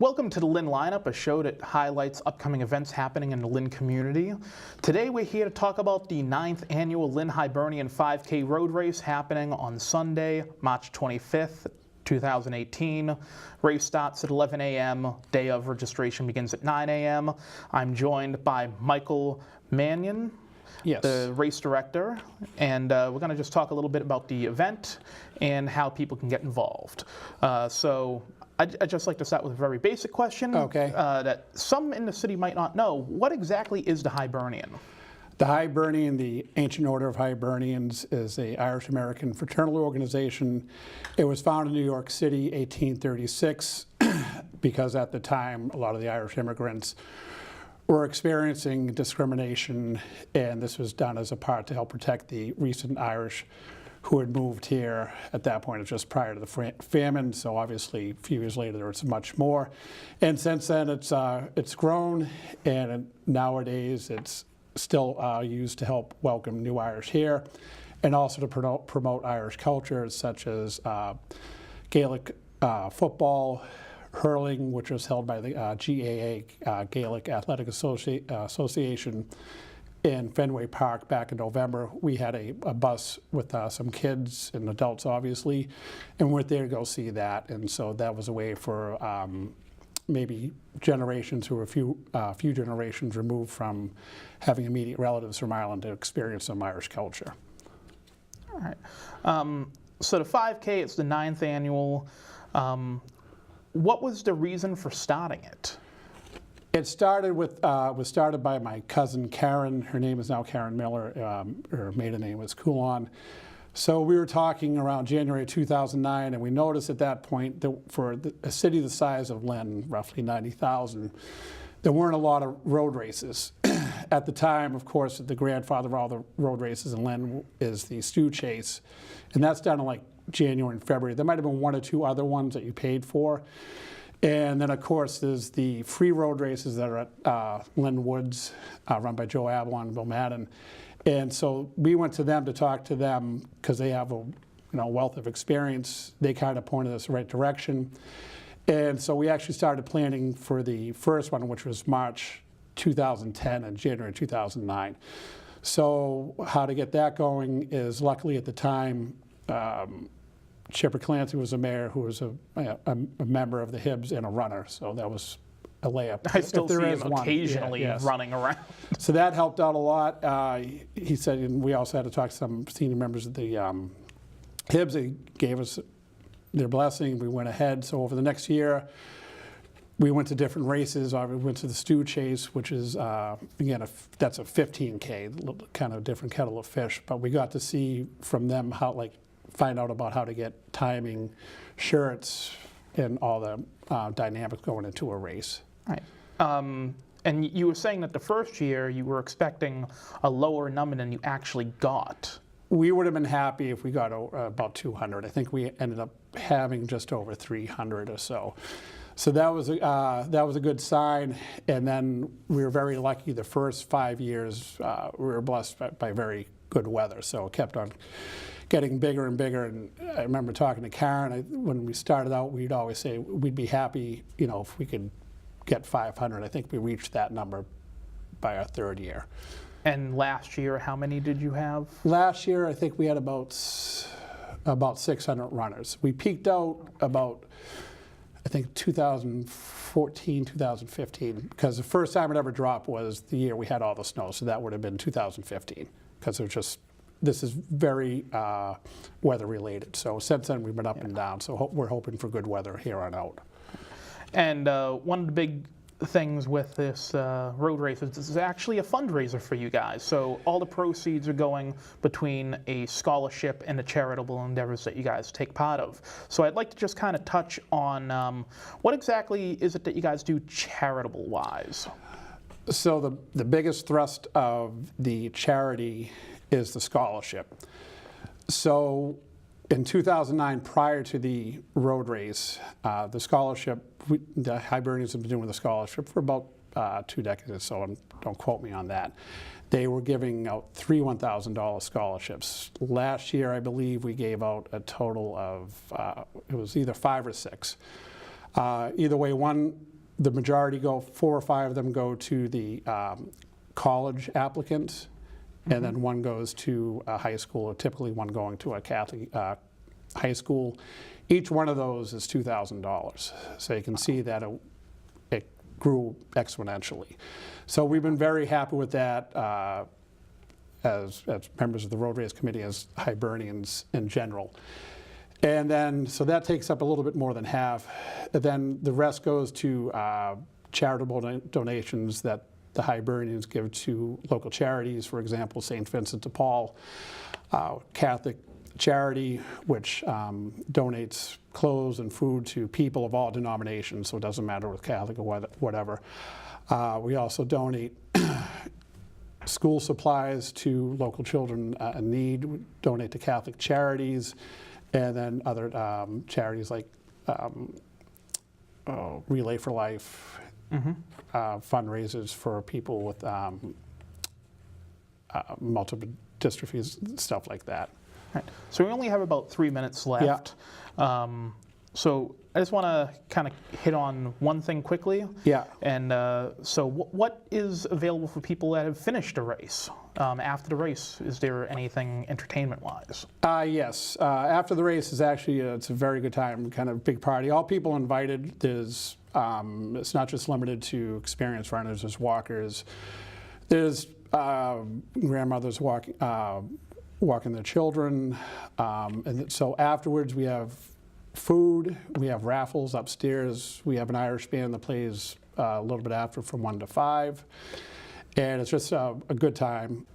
Welcome to the Lynn Lineup, a show that highlights upcoming events happening in the Lynn community. Today we're here to talk about the 9th Annual Lynn Hibernian 5K road race happening on Sunday, March 25th, 2018. Race starts at 11 a.m. Day of registration begins at 9 a.m. I'm joined by Michael Mannion, Yes. the race director, and we're going to just talk a little bit about the event and how people can get involved. I'd just like to start with a very basic question that some in the city might not know. What exactly is the Hibernian? The Hibernian, the Ancient Order of Hibernians, is an Irish-American fraternal organization. It was founded in New York City, 1836, because at the time a lot of the Irish immigrants were experiencing discrimination, and this was done as a part to help protect the recent Irish who had moved here at that point. It was just prior to the famine, so obviously a few years later there was much more. And since then it's grown, and nowadays it's still used to help welcome new Irish here, and also to promote Irish cultures such as Gaelic football, hurling, which was held by the GAA, Gaelic Athletic Association, in Fenway Park back in November. We had a bus with some kids and adults, obviously, and we're there to go see that. And so that was a way for maybe generations who were a few generations removed from having immediate relatives from Ireland to experience some Irish culture. All right. So the 5K, it's the 9th annual. What was the reason for starting it? It started with, was started by my cousin Karen. Her name is now Karen Miller. Her maiden name was Coulon. So we were talking around January 2009, and we noticed at that point that for a city the size of Lynn, roughly 90,000, there weren't a lot of road races. At the time, of course, the grandfather of all the road races in Lynn is the Stew Chase, and that's done in like January and February. There might have been one or two other ones that you paid for. And then, of course, there's the free road races that are at Lynn Woods, run by Joe Avalon and Bill Madden. And so we went to them to talk to them because they have a wealth of experience. They kind of pointed us in the right direction. And so we actually started planning for the first one, which was March 2010 and January 2009. So how to get that going is, luckily at the time, Chipper Clancy was a mayor who was a member of the Hibs and a runner, so that was a layup. I still see him occasionally running around. So that helped out a lot. He said, and we also had to talk to some senior members of the Hibs. They gave us their blessing. We went ahead. So over the next year, we went to different races. We went to the Stew Chase, which is, again, that's a 15K, kind of different kettle of fish. But we got to see from them how, find out about how to get timing, shirts, and all the dynamics going into a race. Right. And you were saying that the first year you were expecting a lower number than you actually got. We would have been happy if we got about 200. I think we ended up having just over 300 or so. So that was a good sign. And then we were very lucky the first 5 years. We were blessed by very good weather, so it kept on getting bigger and bigger. And I remember talking to Karen, when we started out, we'd always say we'd be happy, if we could get 500. I think we reached that number by our third year. And last year, how many did you have? Last year, I think we had about 600 runners. We peaked out about, I think, 2014, 2015, because the first time it ever dropped was the year we had all the snow, so that would have been 2015, because it was just, this is very weather related. So since then we've been up and down. So we're hoping for good weather here on out. And one of the big things with this road race is this is actually a fundraiser for you guys. So all the proceeds are going between a scholarship and the charitable endeavors that you guys take part of. So I'd like to just kind of touch on what exactly is it that you guys do charitable-wise? So the biggest thrust of the charity is the scholarship. So in 2009, prior to the road race, the scholarship, the Hibernians have been doing the scholarship for about 2 decades or so, and don't quote me on that. They were giving out 3 $1,000 scholarships. Last year, I believe we gave out a total of, it was either 5 or 6. Either way, one The majority go, 4 or 5 of them go to the college applicants, and then one goes to a high school, or typically one going to a Catholic high school. Each one of those is $2,000. So you can see that it grew exponentially. So we've been very happy with that as members of the Road Race Committee, as Hibernians in general. And then, so that takes up a little bit more than half. And then the rest goes to charitable donations that the Hibernians give to local charities, for example, St. Vincent de Paul, Catholic Charity, which donates clothes and food to people of all denominations, so it doesn't matter with Catholic or whatever. We also donate school supplies to local children in need. We donate to Catholic charities, and then other charities like Relay for Life, fundraisers for people with multiple dystrophies, stuff like that. Right. So we only have about 3 minutes left. Yeah. So I just want to kind of hit on one thing quickly. Yeah. And so what is available for people that have finished a race? After the race, is there anything entertainment-wise? Yes. After the race is actually, it's a very good time, kind of big party. All people invited. There's, it's not just limited to experienced runners, there's walkers. There's grandmothers walking their children. And so afterwards we have food, we have raffles upstairs, we have an Irish band that plays a little bit after from 1 to 5. And it's just a good time.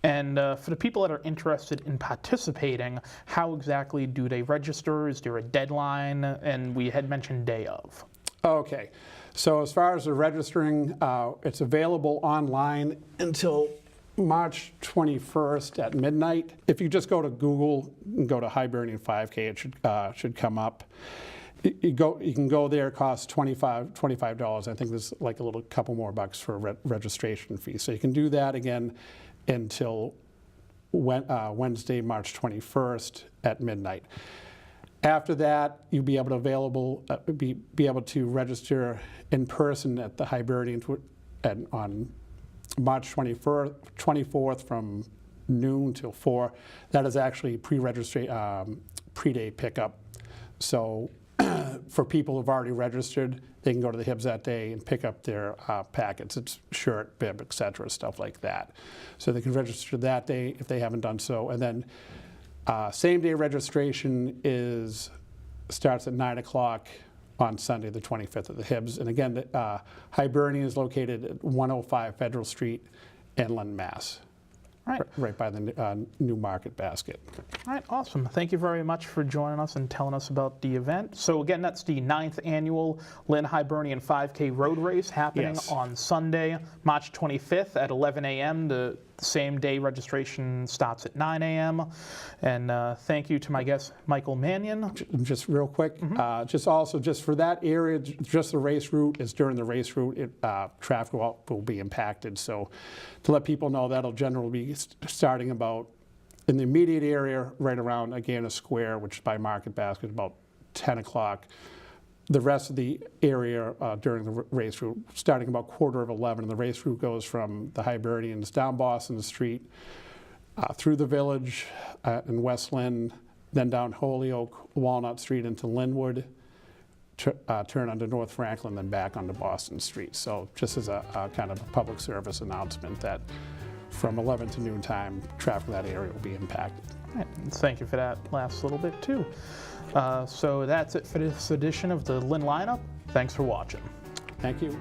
And for the people that are interested in participating, how exactly do they register? Is there a deadline? And we had mentioned day of. Okay, so as far as the registering, it's available online until March 21st at midnight. If you just go to Google and go to Hibernian 5K, it should come up. You can go there. It costs $25. I think there's like a little couple more bucks for a registration fee. So you can do that again until Wednesday, March 21st at midnight. After that, you'll be able to be able to register in person at the Hibernian on March 24th from noon till 4. That is actually pre-day pickup. So for people who've already registered, they can go to the Hibs that day and pick up their packets. It's shirt, bib, etc., stuff like that. So they can register that day if they haven't done so. And then same-day registration starts at 9 o'clock on Sunday, the 25th at the Hibs. And again, Hibernian is located at 105 Federal Street in Lynn, Mass. Right by the New Market Basket. All right, awesome. Thank you very much for joining us and telling us about the event. So again, that's the 9th Annual Lynn Hibernian 5K Road Race happening on Sunday, March 25th at 11 a.m. The same day registration starts at 9 a.m. And thank you to my guest, Michael Mannion. Just real quick, just for that area, just the race route is during the race route, traffic will be impacted. So to let people know, that'll generally be starting about in the immediate area right around Agana Square, which is by Market Basket, about 10 o'clock. The rest of the area during the race route, starting about 11:15, and the race route goes from the Hibernians down Boston Street, through the village in West Lynn, then down Holyoke, Walnut Street into Linwood, turn onto North Franklin, then back onto Boston Street. So just as a kind of a public service announcement that from 11 to noon time, traffic in that area will be impacted. All right. Thank you for that last little bit too. So that's it for this edition of the Lynn Lineup. Thanks for watching. Thank you.